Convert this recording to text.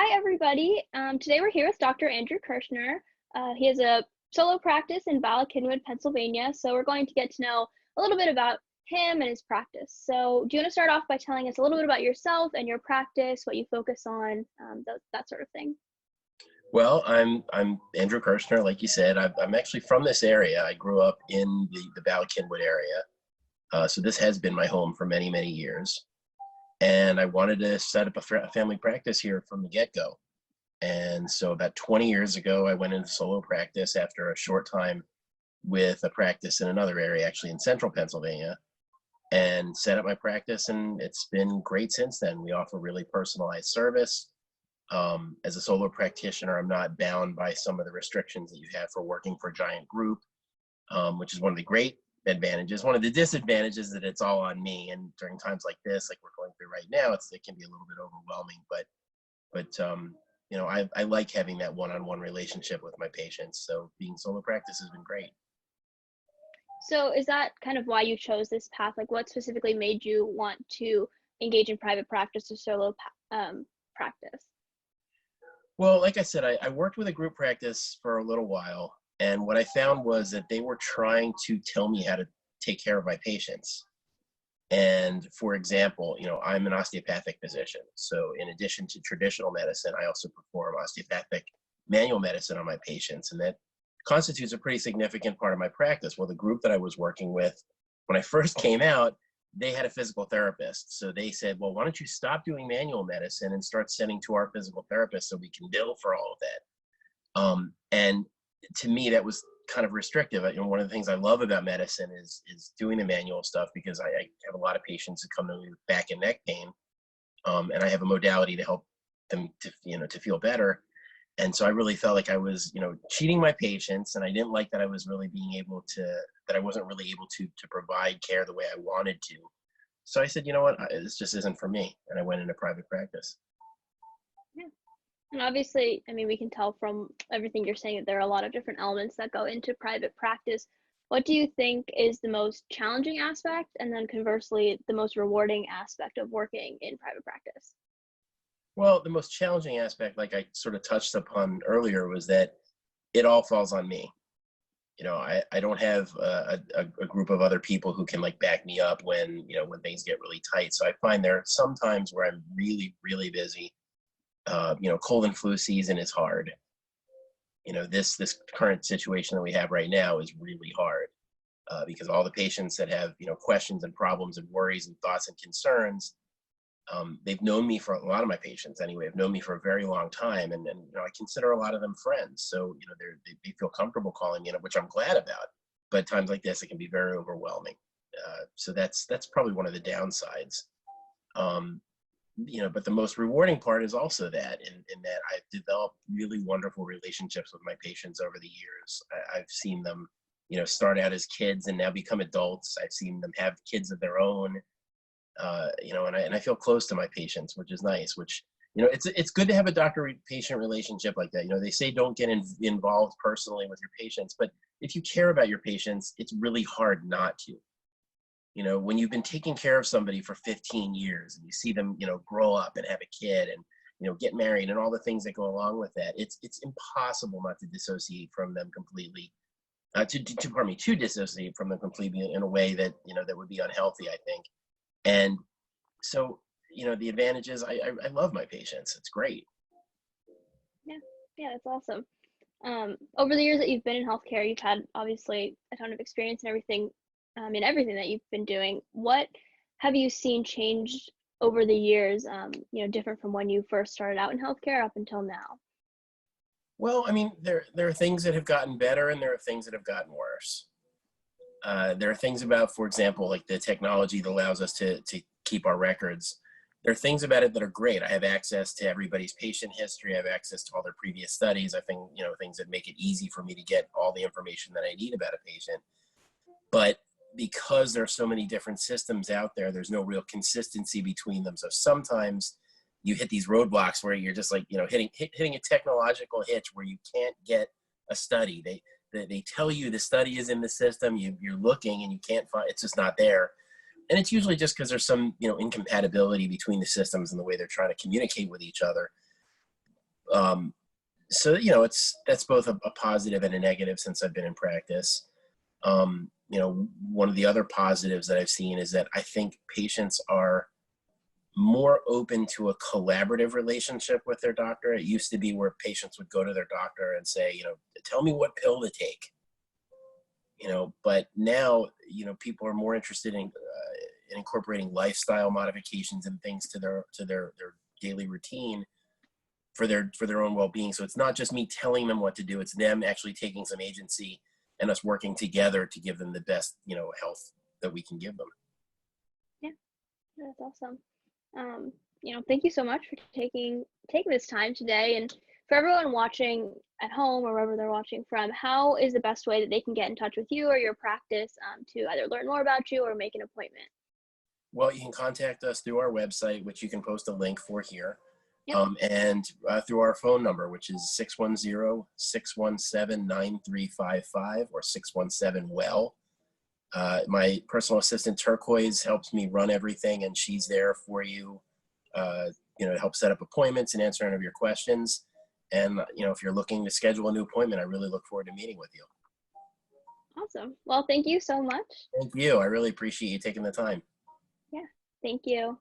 Hi, everybody. Today we're here with Dr. Andrew Kirschner. He has a solo practice in Ballackinwood, Pennsylvania. So we're going to get to know a little bit about him and his practice. So do you want to start off by telling us a little bit about yourself and your practice, what you focus on, that sort of thing? Well, I'm Andrew Kirschner, like you said. I'm actually from this area. I grew up in the Ballackinwood area, so this has been my home for many, many years. And I wanted to set up a family practice here from the get-go. And so about 20 years ago, I went into solo practice after a short time with a practice in another area, actually in central Pennsylvania, and set up my practice. And it's been great since then. We offer really personalized service. As a solo practitioner, I'm not bound by some of the restrictions that you have for working for a giant group, which is one of the great advantages. One of the disadvantages is that it's all on me. And during times like this, like we're going through right now, it can be a little bit overwhelming. But I like having that one-on-one relationship with my patients. So being solo practice has been great. So is that kind of why you chose this path? Like, what specifically made you want to engage in private practice or solo practice? Well, like I said, I worked with a group practice for a little while, and what I found was that they were trying to tell me how to take care of my patients. And for example, I'm an osteopathic physician. So in addition to traditional medicine, I also perform osteopathic manual medicine on my patients, and that constitutes a pretty significant part of my practice. Well, the group that I was working with, when I first came out, they had a physical therapist. So they said, well, why don't you stop doing manual medicine and start sending to our physical therapist so we can bill for all of that. And to me, that was kind of restrictive. One of the things I love about medicine is doing the manual stuff, because I have a lot of patients that come to me with back and neck pain, and I have a modality to help them to feel better. And so I really felt like I was, cheating my patients, and I didn't like that I was really that I wasn't really able to provide care the way I wanted to. So I said, you know what, this just isn't for me. And I went into private practice. Yeah. And obviously, I mean, we can tell from everything you're saying that there are a lot of different elements that go into private practice. What do you think is the most challenging aspect? And then conversely, the most rewarding aspect of working in private practice? Well, the most challenging aspect, like I sort of touched upon earlier, was that it all falls on me. I don't have a group of other people who can like back me up when things get really tight. So I find there are some times where I'm really, really busy. Cold and flu season is hard. This current situation that we have right now is really hard, because all the patients that have questions and problems and worries and thoughts and concerns, they've known me, for a lot of my patients anyway, have known me for a very long time, and I consider a lot of them friends. So they feel comfortable calling me, which I'm glad about. But times like this, it can be very overwhelming. So that's probably one of the downsides. But the most rewarding part is also that, in that I've developed really wonderful relationships with my patients over the years. I've seen them, start out as kids and now become adults. I've seen them have kids of their own. And I feel close to my patients, which is nice. Which it's good to have a doctor-patient relationship like that. They say don't get involved personally with your patients, but if you care about your patients, it's really hard not to. When you've been taking care of somebody for 15 years and you see them, grow up and have a kid and get married and all the things that go along with that, it's impossible not to dissociate from them completely. To dissociate from them completely in a way that that would be unhealthy, I think. And so, the advantage is I love my patients. It's great. Yeah, that's awesome. Over the years that you've been in healthcare, you've had obviously a ton of experience in everything, in everything that you've been doing. What have you seen change over the years, different from when you first started out in healthcare up until now? Well, I mean, there are things that have gotten better and there are things that have gotten worse. There are things about, for example, like the technology that allows us to keep our records. There are things about it that are great. I have access to everybody's patient history. I have access to all their previous studies. I think, things that make it easy for me to get all the information that I need about a patient. But because there are so many different systems out there, there's no real consistency between them. So sometimes you hit these roadblocks where you're just like, hitting a technological hitch where you can't get a study. They tell you the study is in the system, you're looking and you can't find, it's just not there. And it's usually just because there's some incompatibility between the systems and the way they're trying to communicate with each other. So, that's both a positive and a negative since I've been in practice. One of the other positives that I've seen is that I think patients are more open to a collaborative relationship with their doctor. It used to be where patients would go to their doctor and say, tell me what pill to take, but now, people are more interested in incorporating lifestyle modifications and things to their daily routine for their own well-being. So it's not just me telling them what to do, it's them actually taking some agency and us working together to give them the best, health that we can give them. Yeah, that's awesome. Thank you so much for taking this time today. And for everyone watching at home or wherever they're watching from, how is the best way that they can get in touch with you or your practice to either learn more about you or make an appointment? Well, you can contact us through our website, which you can post a link for here. Yep. And through our phone number, which is 610-617-9355 or 617-WELL. My personal assistant, Turquoise, helps me run everything, and she's there for you, to help set up appointments and answer any of your questions. And, if you're looking to schedule a new appointment, I really look forward to meeting with you. Awesome. Well, thank you so much. Thank you. I really appreciate you taking the time. Yeah, thank you.